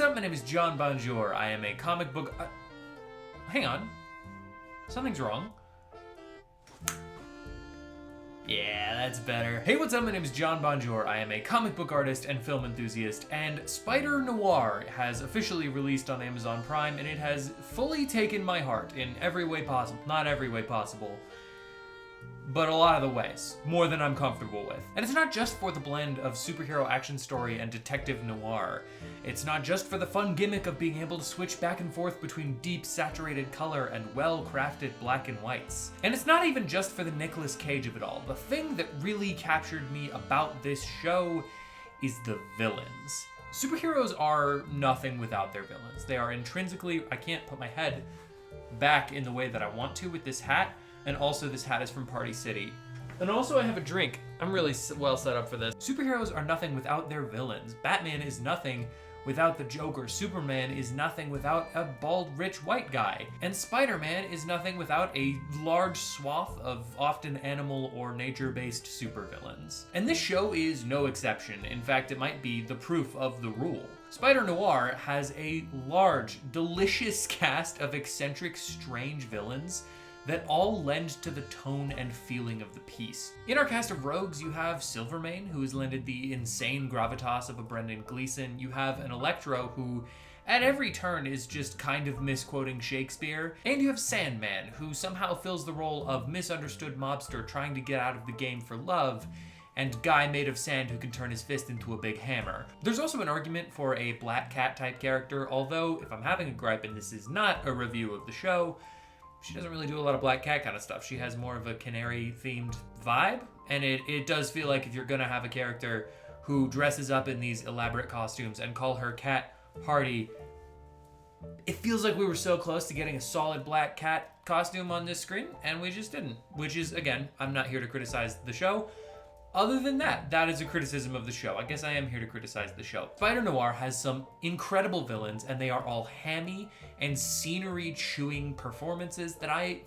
up? My name is John Bonjour. I am a comic book... hang on. Something's wrong. Yeah, that's better. Hey, what's up? My name is John Bonjour. I am a comic book artist and film enthusiast, and Spider-Noir has officially released on Amazon Prime, and it has fully taken my heart in every way possible. Not every way possible, but a lot of the ways. More than I'm comfortable with. And it's not just for the blend of superhero action story and detective noir. It's not just for the fun gimmick of being able to switch back and forth between deep, saturated color and well-crafted black and whites. And it's not even just for the Nicolas Cage of it all. The thing that really captured me about this show is the villains. Superheroes are nothing without their villains. They are intrinsically... I can't put my head back in the way that I want to with this hat. And also, this hat is from Party City. And also, I have a drink. I'm really well set up for this. Superheroes are nothing without their villains. Batman is nothing without the Joker. Superman is nothing without a bald, rich white guy. And Spider-Man is nothing without a large swath of often animal or nature-based supervillains. And this show is no exception. In fact, it might be the proof of the rule. Spider-Noir has a large, delicious cast of eccentric, strange villains that all lend to the tone and feeling of the piece. In our cast of rogues, you have Silvermane, who has lended the insane gravitas of a Brendan Gleeson. You have an Electro, who at every turn is just kind of misquoting Shakespeare. And you have Sandman, who somehow fills the role of misunderstood mobster trying to get out of the game for love, and guy made of sand who can turn his fist into a big hammer. There's also an argument for a Black Cat type character, although if I'm having a gripe and this is not a review of the show, she doesn't really do a lot of Black Cat kind of stuff. She has more of a canary-themed vibe, and it does feel like if you're gonna have a character who dresses up in these elaborate costumes and call her Cat Hardy, it feels like we were so close to getting a solid Black Cat costume on this screen, and we just didn't. Which is, again, I'm not here to criticize the show. Other than that, that is a criticism of the show. I guess I am here to criticize the show. Spider-Noir has some incredible villains, and they are all hammy and scenery-chewing performances that I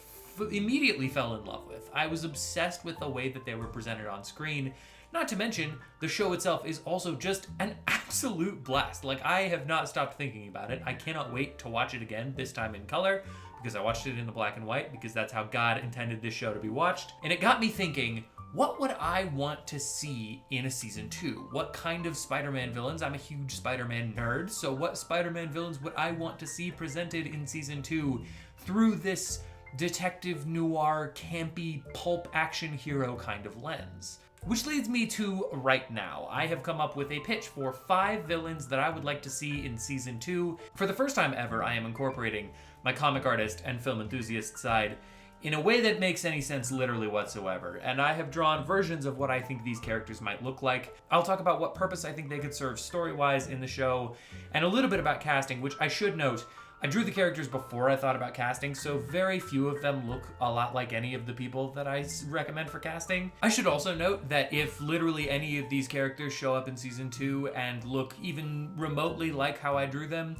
immediately fell in love with. I was obsessed with the way that they were presented on screen. Not to mention, the show itself is also just an absolute blast. Like, I have not stopped thinking about it. I cannot wait to watch it again, this time in color, because I watched it in the black and white, because that's how God intended this show to be watched. And it got me thinking, what would I want to see in a season 2? What kind of Spider-Man villains? I'm a huge Spider-Man nerd, so what Spider-Man villains would I want to see presented in season 2 through this detective noir, campy, pulp action hero kind of lens? Which leads me to right now. I have come up with a pitch for 5 villains that I would like to see in season 2. For the first time ever, I am incorporating my comic artist and film enthusiast side in a way that makes any sense literally whatsoever. And I have drawn versions of what I think these characters might look like. I'll talk about what purpose I think they could serve story-wise in the show, and a little bit about casting, which I should note, I drew the characters before I thought about casting, so very few of them look a lot like any of the people that I recommend for casting. I should also note that if literally any of these characters show up in season 2 and look even remotely like how I drew them,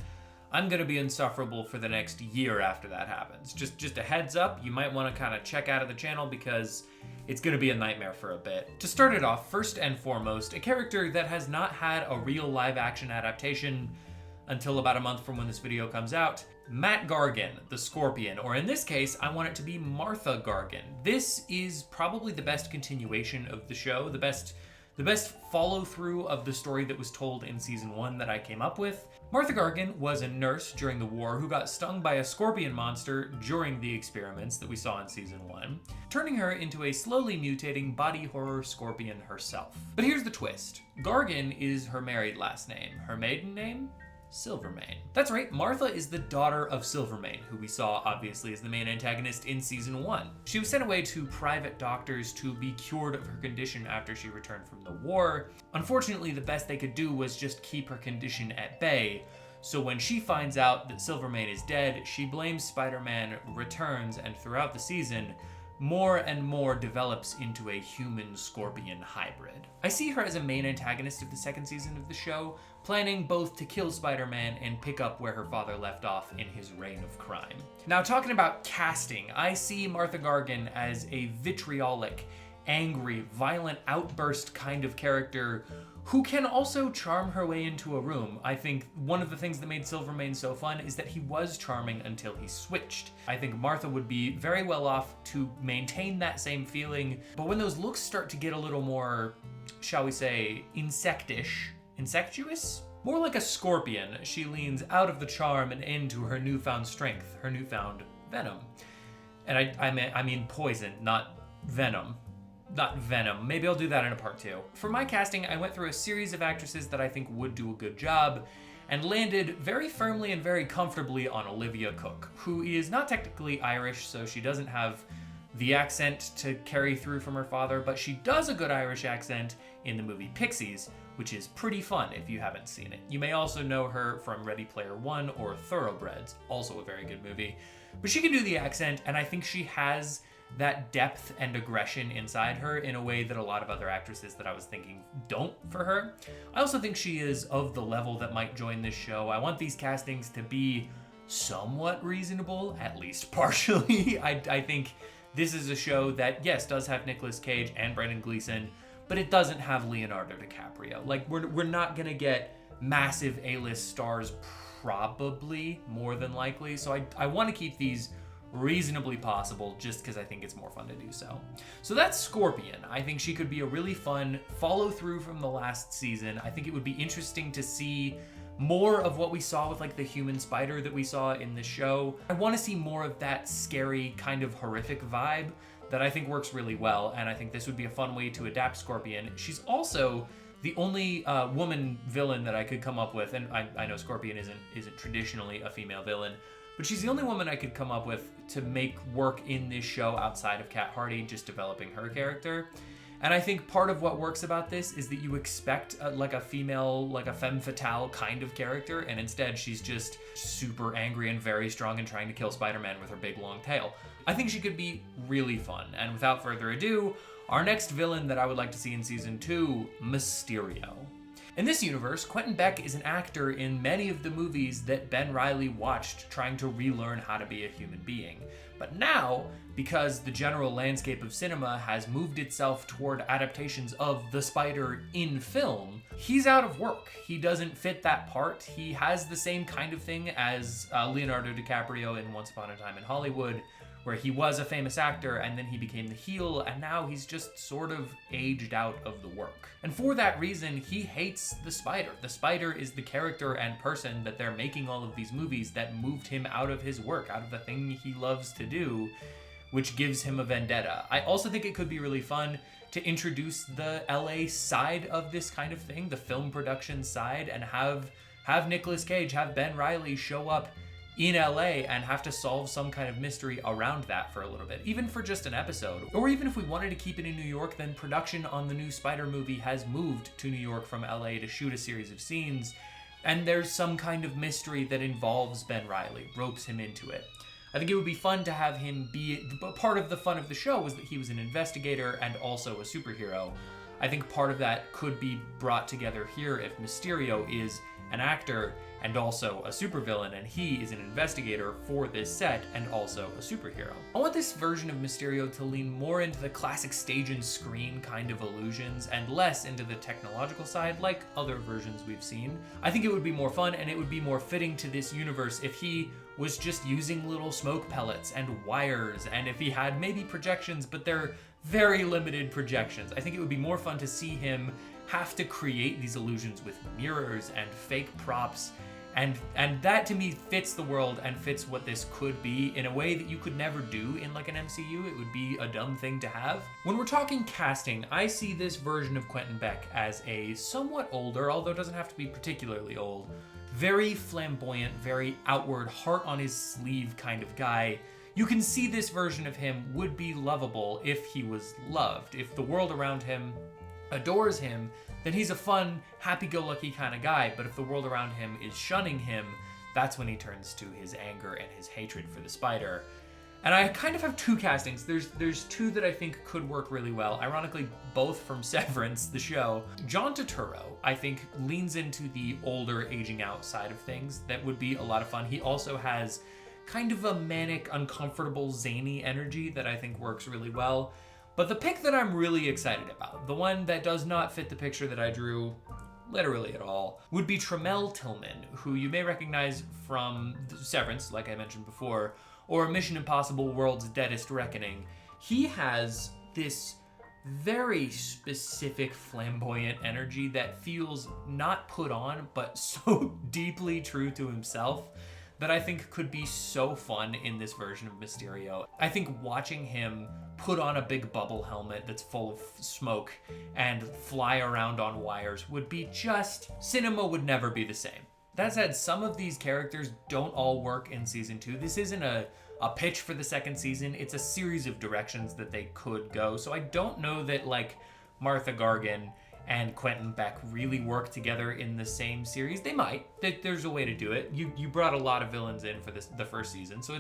I'm gonna be insufferable for the next year after that happens. Just a heads up, you might wanna kinda check out of the channel because it's gonna be a nightmare for a bit. To start it off, first and foremost, a character that has not had a real live action adaptation until about a month from when this video comes out, Matt Gargan, the Scorpion, or in this case, I want it to be Martha Gargan. This is probably the best continuation of the show, the best follow-through of the story that was told in season 1 that I came up with. Martha Gargan was a nurse during the war who got stung by a scorpion monster during the experiments that we saw in season 1, turning her into a slowly mutating body horror scorpion herself. But here's the twist. Gargan is her married last name. Her maiden name? Silvermane. That's right, Martha is the daughter of Silvermane, who we saw obviously as the main antagonist in season 1. She was sent away to private doctors to be cured of her condition after she returned from the war. Unfortunately, the best they could do was just keep her condition at bay. So when she finds out that Silvermane is dead, she blames Spider-Man, returns, and throughout the season, more and more develops into a human-scorpion hybrid. I see her as a main antagonist of the second season of the show, planning both to kill Spider-Man and pick up where her father left off in his reign of crime. Now, talking about casting, I see Martha Gargan as a vitriolic, angry, violent outburst kind of character who can also charm her way into a room. I think one of the things that made Silvermane so fun is that he was charming until he switched. I think Martha would be very well off to maintain that same feeling, but when those looks start to get a little more, shall we say, insectuous? More like a scorpion, she leans out of the charm and into her newfound strength, her newfound venom. And I mean poison, not venom. Not Venom. Maybe I'll do that in a part 2. For my casting, I went through a series of actresses that I think would do a good job and landed very firmly and very comfortably on Olivia Cooke, who is not technically Irish, so she doesn't have the accent to carry through from her father, but she does a good Irish accent in the movie Pixies, which is pretty fun if you haven't seen it. You may also know her from Ready Player One or Thoroughbreds, also a very good movie. But she can do the accent, and I think she has that depth and aggression inside her in a way that a lot of other actresses that I was thinking don't for her. I also think she is of the level that might join this show. I want these castings to be somewhat reasonable, at least partially. I think this is a show that, yes, does have Nicolas Cage and Brendan Gleeson, but it doesn't have Leonardo DiCaprio. Like, we're not gonna get massive A-list stars, probably, more than likely. So I want to keep these reasonably possible just because I think it's more fun to do so. So that's Scorpion. I think she could be a really fun follow through from the last season. I think it would be interesting to see more of what we saw with like the human spider that we saw in the show. I want to see more of that scary kind of horrific vibe that I think works really well, and I think this would be a fun way to adapt Scorpion. She's also the only woman villain that I could come up with, and I know Scorpion isn't traditionally a female villain, but she's the only woman I could come up with to make work in this show outside of Kat Hardy, just developing her character. And I think part of what works about this is that you expect like a female, like a femme fatale kind of character, and instead she's just super angry and very strong and trying to kill Spider-Man with her big long tail. I think she could be really fun. And without further ado, our next villain that I would like to see in season 2, Mysterio. In this universe, Quentin Beck is an actor in many of the movies that Ben Reilly watched trying to relearn how to be a human being. But now, because the general landscape of cinema has moved itself toward adaptations of the Spider in film, he's out of work. He doesn't fit that part. He has the same kind of thing as Leonardo DiCaprio in Once Upon a Time in Hollywood, where he was a famous actor and then he became the heel, and now he's just sort of aged out of the work. And for that reason, he hates the Spider. The Spider is the character and person that they're making all of these movies that moved him out of his work, out of the thing he loves to do, which gives him a vendetta. I also think it could be really fun to introduce the LA side of this kind of thing, the film production side, and have Nicolas Cage, have Ben Reilly show up in LA and have to solve some kind of mystery around that for a little bit, even for just an episode. Or even if we wanted to keep it in New York, then production on the new Spider movie has moved to New York from LA to shoot a series of scenes, and there's some kind of mystery that involves Ben Reilly, ropes him into it. I think it would be fun to have him be, but part of the fun of the show was that he was an investigator and also a superhero. I think part of that could be brought together here if Mysterio is an actor and also a supervillain, and he is an investigator for this set and also a superhero. I want this version of Mysterio to lean more into the classic stage and screen kind of illusions and less into the technological side like other versions we've seen. I think it would be more fun and it would be more fitting to this universe if he was just using little smoke pellets and wires, and if he had maybe projections, but they're very limited projections. I think it would be more fun to see him have to create these illusions with mirrors and fake props, and that to me fits the world and fits what this could be in a way that you could never do in like an MCU. It would be a dumb thing to have. When we're talking casting, I see this version of Quentin Beck as a somewhat older, although it doesn't have to be particularly old, very flamboyant, very outward, heart on his sleeve kind of guy. You can see this version of him would be lovable if he was loved. If the world around him adores him, then he's a fun, happy-go-lucky kind of guy. But if the world around him is shunning him, that's when he turns to his anger and his hatred for the Spider. And I kind of have two castings. There's two that I think could work really well. Ironically, both from Severance, the show. John Turturro, I think, leans into the older, aging out side of things. That would be a lot of fun. He also has kind of a manic, uncomfortable, zany energy that I think works really well. But the pick that I'm really excited about, the one that does not fit the picture that I drew literally at all, would be Tremel Tillman, who you may recognize from Severance, like I mentioned before, or Mission Impossible World's Deadest Reckoning. He has this very specific flamboyant energy that feels not put on, but so deeply true to himself that I think could be so fun in this version of Mysterio. I think watching him put on a big bubble helmet that's full of smoke and fly around on wires would be just... cinema would never be the same. That said, some of these characters don't all work in season 2. This isn't a pitch for the second season. It's a series of directions that they could go. So I don't know that like Martha Gargan and Quentin Beck really work together in the same series. They might. There's a way to do it. You brought a lot of villains in for the first season, so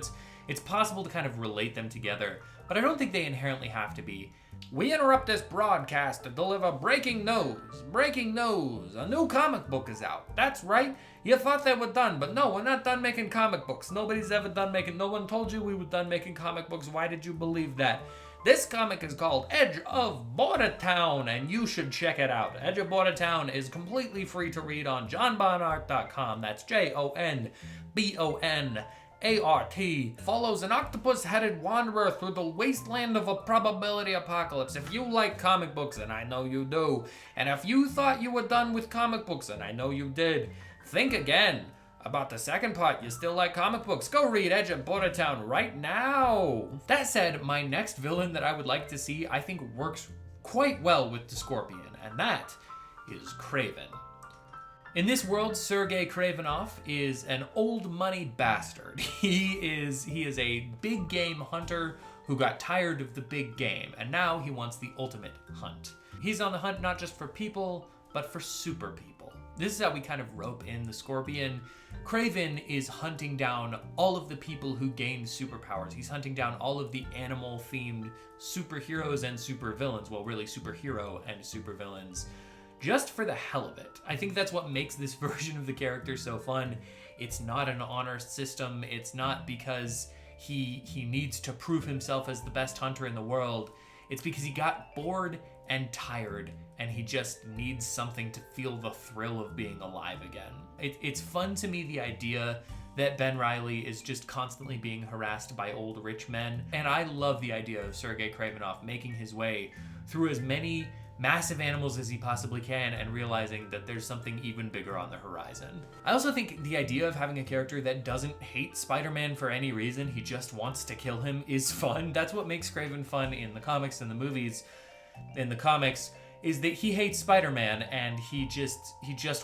it's possible to kind of relate them together, but I don't think they inherently have to be. We interrupt this broadcast to deliver breaking news. Breaking news. A new comic book is out. That's right. You thought they were done, but no, we're not done making comic books. Nobody's ever done making... No one told you we were done making comic books. Why did you believe that? This comic is called Edge of Bordertown, and you should check it out. Edge of Bordertown is completely free to read on johnbonart.com. That's JONBONART. Follows an octopus-headed wanderer through the wasteland of a probability apocalypse. If you like comic books, and I know you do, and if you thought you were done with comic books, and I know you did, think again about the second part. You still like comic books? Go read Edge of Bordertown right now. That said, my next villain that I would like to see, I think works quite well with the Scorpion, and that is Kraven. In this world, Sergei Kravenov is an old money bastard. He is a big game hunter who got tired of the big game, and now he wants the ultimate hunt. He's on the hunt not just for people, but for super people. This is how we kind of rope in the Scorpion. Kraven is hunting down all of the people who gain superpowers. He's hunting down all of the animal-themed superheroes and supervillains. Well, really superhero and supervillains, just for the hell of it. I think that's what makes this version of the character so fun. It's not an honor system. It's not because he needs to prove himself as the best hunter in the world. It's because he got bored and tired, and he just needs something to feel the thrill of being alive again. It's fun to me, the idea that Ben Reilly is just constantly being harassed by old rich men, and I love the idea of Sergei Kravenov making his way through as many massive animals as he possibly can and realizing that there's something even bigger on the horizon. I also think the idea of having a character that doesn't hate Spider-Man for any reason, he just wants to kill him, is fun. That's what makes Kraven fun in the comics and the movies. In the comics, is that he hates Spider-Man and he just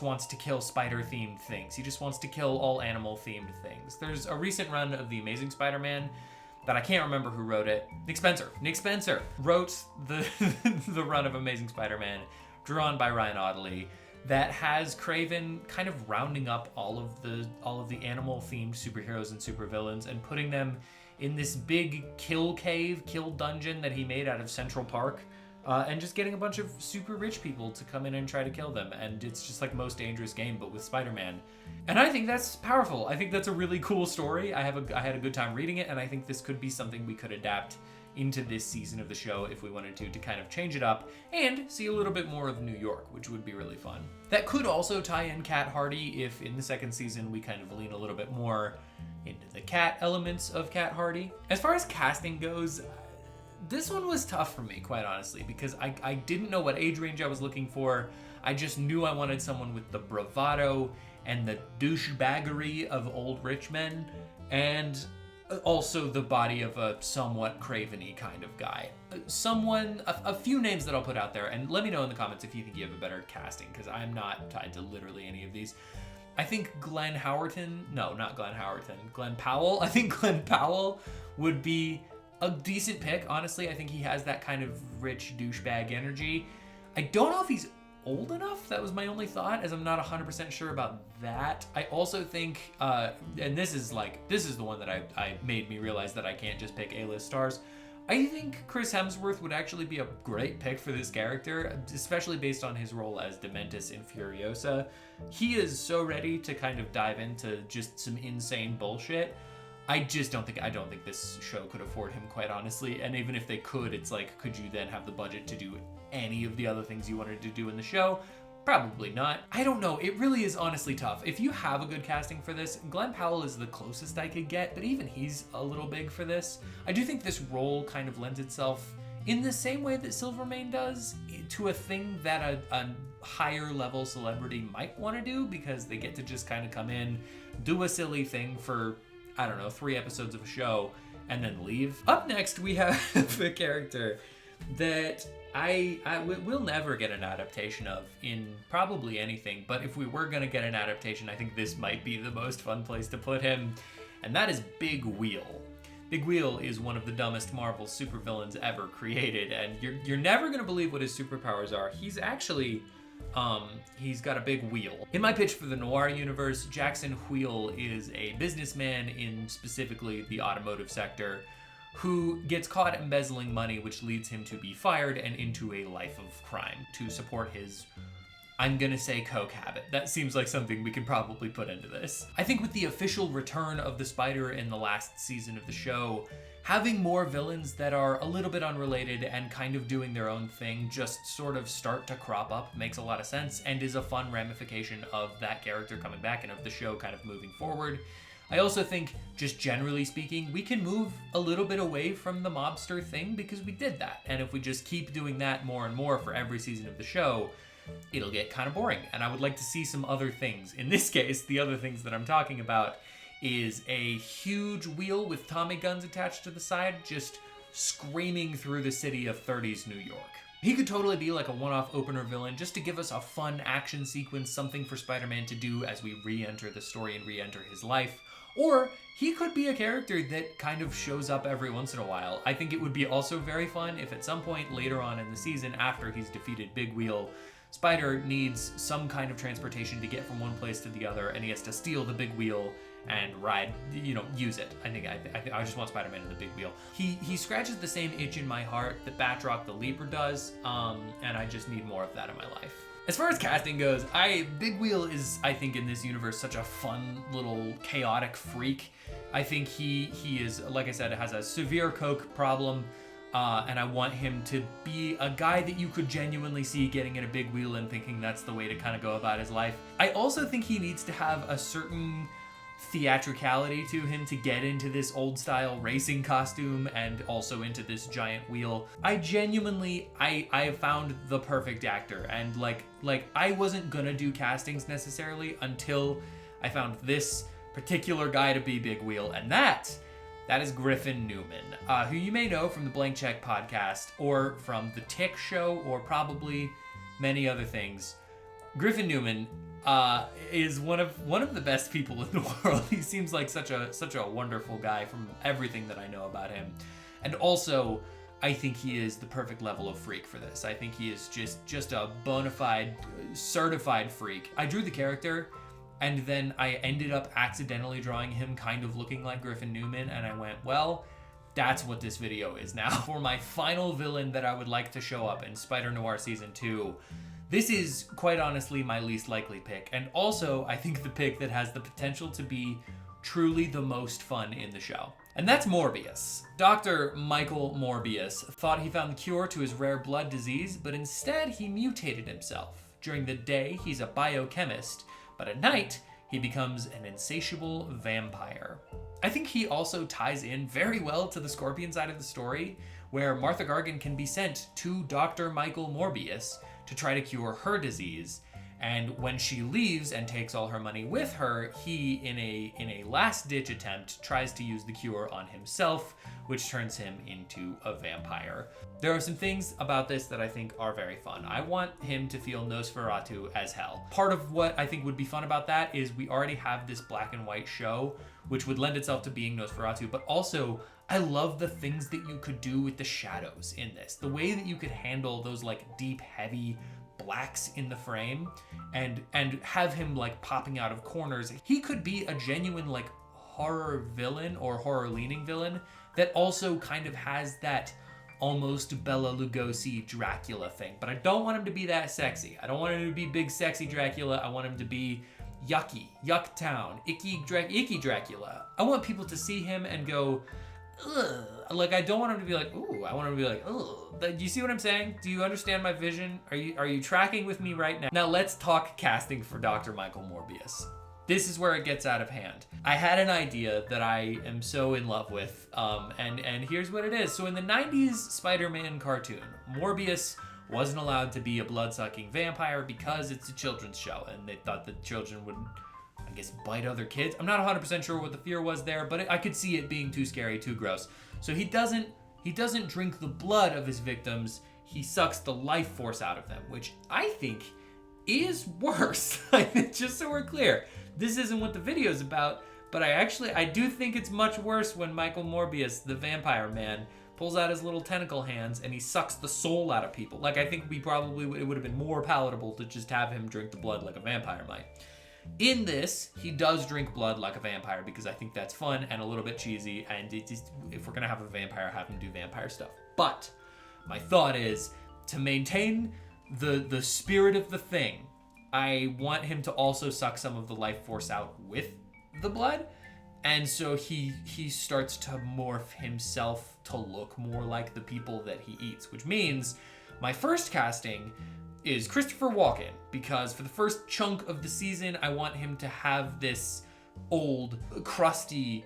wants to kill spider-themed things. He just wants to kill all animal-themed things. There's a recent run of The Amazing Spider-Man that I can't remember who wrote it. Nick Spencer wrote the the run of Amazing Spider-Man, drawn by Ryan Ottley, that has Kraven kind of rounding up all of the animal-themed superheroes and supervillains and putting them in this big kill dungeon that he made out of Central Park. And just getting a bunch of super rich people to come in and try to kill them. And it's just like Most Dangerous Game, but with Spider-Man. And I think that's powerful. I think that's a really cool story. I had a good time reading it, and I think this could be something we could adapt into this season of the show if we wanted to kind of change it up and see a little bit more of New York, which would be really fun. That could also tie in Cat Hardy if in the second season we kind of lean a little bit more into the cat elements of Cat Hardy. As far as casting goes, this one was tough for me, quite honestly, because I didn't know what age range I was looking for. I just knew I wanted someone with the bravado and the douchebaggery of old rich men, and also the body of a somewhat Kraven-y kind of guy. A few names that I'll put out there, and let me know in the comments if you think you have a better casting, because I'm not tied to literally any of these. I think Glenn Powell. I think Glenn Powell would be a decent pick, honestly. I think he has that kind of rich douchebag energy. I don't know if he's old enough. That was my only thought, as I'm not 100% sure about that. I also think, and this is the one that I made me realize that I can't just pick A-list stars. I think Chris Hemsworth would actually be a great pick for this character, especially based on his role as Dementus in Furiosa. He is so ready to kind of dive into just some insane bullshit. I don't think this show could afford him, quite honestly. And even if they could, it's like, could you then have the budget to do any of the other things you wanted to do in the show? Probably not. I don't know. It really is honestly tough. If you have a good casting for this, Glenn Powell is the closest I could get, but even he's a little big for this. I do think this role kind of lends itself in the same way that Silvermane does to a thing that a higher level celebrity might want to do, because they get to just kind of come in, do a silly thing for, I don't know, 3 episodes of a show and then leave. Up next, we have a character that we'll never get an adaptation of in probably anything, but if we were gonna get an adaptation, I think this might be the most fun place to put him, and that is Big Wheel. Big Wheel is one of the dumbest Marvel supervillains ever created, and you're never gonna believe what his superpowers are. He's actually, he's got a big wheel. In my pitch for the Noir universe, Jackson Wheel is a businessman in specifically the automotive sector who gets caught embezzling money, which leads him to be fired and into a life of crime to support his, I'm gonna say, coke habit. That seems like something we could probably put into this. I think with the official return of the Spider in the last season of the show, having more villains that are a little bit unrelated and kind of doing their own thing just sort of start to crop up makes a lot of sense and is a fun ramification of that character coming back and of the show kind of moving forward. I also think, just generally speaking, we can move a little bit away from the mobster thing because we did that. And if we just keep doing that more and more for every season of the show, it'll get kind of boring. And I would like to see some other things. In this case, the other things that I'm talking about is a huge wheel with Tommy guns attached to the side, just screaming through the city of 30s New York. He could totally be like a one-off opener villain just to give us a fun action sequence, something for Spider-Man to do as we re-enter the story and re-enter his life. Or he could be a character that kind of shows up every once in a while. I think it would be also very fun if at some point later on in the season, after he's defeated Big Wheel, Spider needs some kind of transportation to get from one place to the other, and he has to steal the Big Wheel and ride, use it. I just want Spider-Man in the Big Wheel. He scratches the same itch in my heart that Batroc the Leaper does, and I just need more of that in my life. As far as casting goes, Big Wheel is, I think, in this universe, such a fun little chaotic freak. I think he is, like I said, has a severe coke problem, and I want him to be a guy that you could genuinely see getting in a big wheel and thinking that's the way to kind of go about his life. I also think he needs to have a certain theatricality to him to get into this old style racing costume and also into this giant wheel. I genuinely, I found the perfect actor, and like I wasn't gonna do castings necessarily until I found this particular guy to be Big Wheel, and that is Griffin Newman, who you may know from the Blank Check podcast or from the Tick show or probably many other things. Griffin Newman is one of the best people in the world. He seems like such a wonderful guy from everything that I know about him. And also, I think he is the perfect level of freak for this. I think he is just a bona fide, certified freak. I drew the character, and then I ended up accidentally drawing him kind of looking like Griffin Newman, and I went, well, that's what this video is now. For my final villain that I would like to show up in Spider-Noir Season 2, this is, quite honestly, my least likely pick, and also, I think the pick that has the potential to be truly the most fun in the show. And that's Morbius. Dr. Michael Morbius thought he found the cure to his rare blood disease, but instead he mutated himself. During the day, he's a biochemist, but at night, he becomes an insatiable vampire. I think he also ties in very well to the Scorpion side of the story, where Martha Gargan can be sent to Dr. Michael Morbius to try to cure her disease. And when she leaves and takes all her money with her, he, in a last-ditch attempt, tries to use the cure on himself, which turns him into a vampire. There are some things about this that I think are very fun. I want him to feel Nosferatu as hell. Part of what I think would be fun about that is we already have this black and white show, which would lend itself to being Nosferatu, but also I love the things that you could do with the shadows in this. The way that you could handle those like deep, heavy blacks in the frame and have him like popping out of corners. He could be a genuine like horror villain or horror leaning villain that also kind of has that almost Bela Lugosi Dracula thing. But I don't want him to be that sexy. I don't want him to be big sexy Dracula. I want him to be yucky, Yucktown, icky Dracula. I want people to see him and go, ugh. Like, I don't want him to be like, ooh, I want him to be like, ugh. Do you see what I'm saying? Do you understand my vision? Are you tracking with me right now? Now let's talk casting for Dr. Michael Morbius. This is where it gets out of hand. I had an idea that I am so in love with, and here's what it is. So in the 90s Spider-Man cartoon, Morbius wasn't allowed to be a blood-sucking vampire because it's a children's show, and they thought that children would, I guess, bite other kids. I'm not 100% sure what the fear was there, but I could see it being too scary, too gross. So he doesn't drink the blood of his victims, he sucks the life force out of them, which I think is worse. Just so we're clear, this isn't what the video is about, but I do think it's much worse when Michael Morbius, the vampire man, pulls out his little tentacle hands and he sucks the soul out of people. Like, I think it would have been more palatable to just have him drink the blood like a vampire might. In this, he does drink blood like a vampire because I think that's fun and a little bit cheesy, and if we're gonna have a vampire, have him do vampire stuff. But my thought is, to maintain the spirit of the thing, I want him to also suck some of the life force out with the blood, and so he starts to morph himself to look more like the people that he eats, which means my first casting is Christopher Walken, because for the first chunk of the season, I want him to have this old, crusty,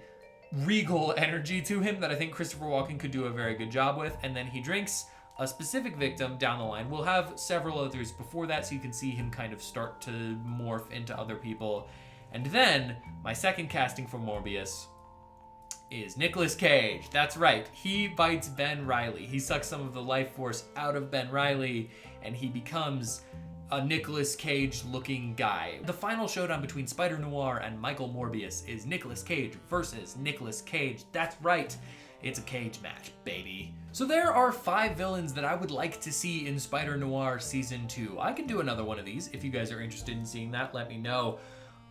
regal energy to him that I think Christopher Walken could do a very good job with, and then he drinks a specific victim down the line. We'll have several others before that, so you can see him kind of start to morph into other people. And then, my second casting for Morbius is Nicolas Cage. That's right, he bites Ben Reilly. He sucks some of the life force out of Ben Reilly, and he becomes a Nicolas Cage-looking guy. The final showdown between Spider-Noir and Michael Morbius is Nicolas Cage versus Nicolas Cage. That's right, it's a cage match, baby. So there are 5 villains that I would like to see in Spider-Noir Season 2. I can do another one of these. If you guys are interested in seeing that, let me know.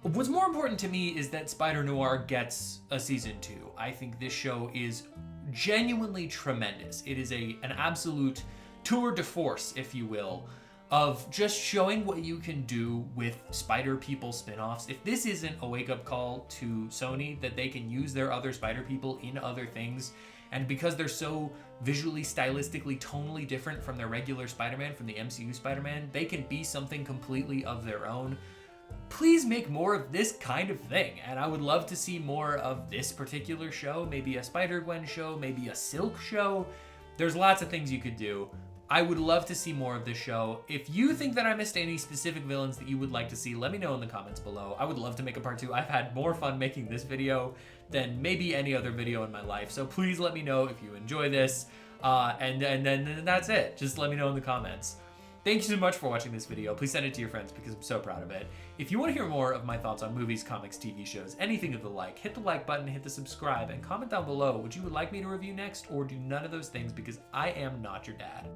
What's more important to me is that Spider-Noir gets a Season 2. I think this show is genuinely tremendous. It is an absolute tour de force, if you will, of just showing what you can do with Spider-People spin-offs. If this isn't a wake-up call to Sony that they can use their other Spider-People in other things, and because they're so visually, stylistically, tonally different from their regular Spider-Man, from the MCU Spider-Man, they can be something completely of their own. Please make more of this kind of thing, and I would love to see more of this particular show, maybe a Spider-Gwen show, maybe a Silk show. There's lots of things you could do. I would love to see more of this show. If you think that I missed any specific villains that you would like to see, let me know in the comments below. I would love to make a part 2. I've had more fun making this video than maybe any other video in my life, so please let me know if you enjoy this, and then that's it. Just let me know in the comments. Thank you so much for watching this video. Please send it to your friends because I'm so proud of it. If you want to hear more of my thoughts on movies, comics, TV shows, anything of the like, hit the like button, hit the subscribe, and comment down below what you would like me to review next, or do none of those things because I am not your dad.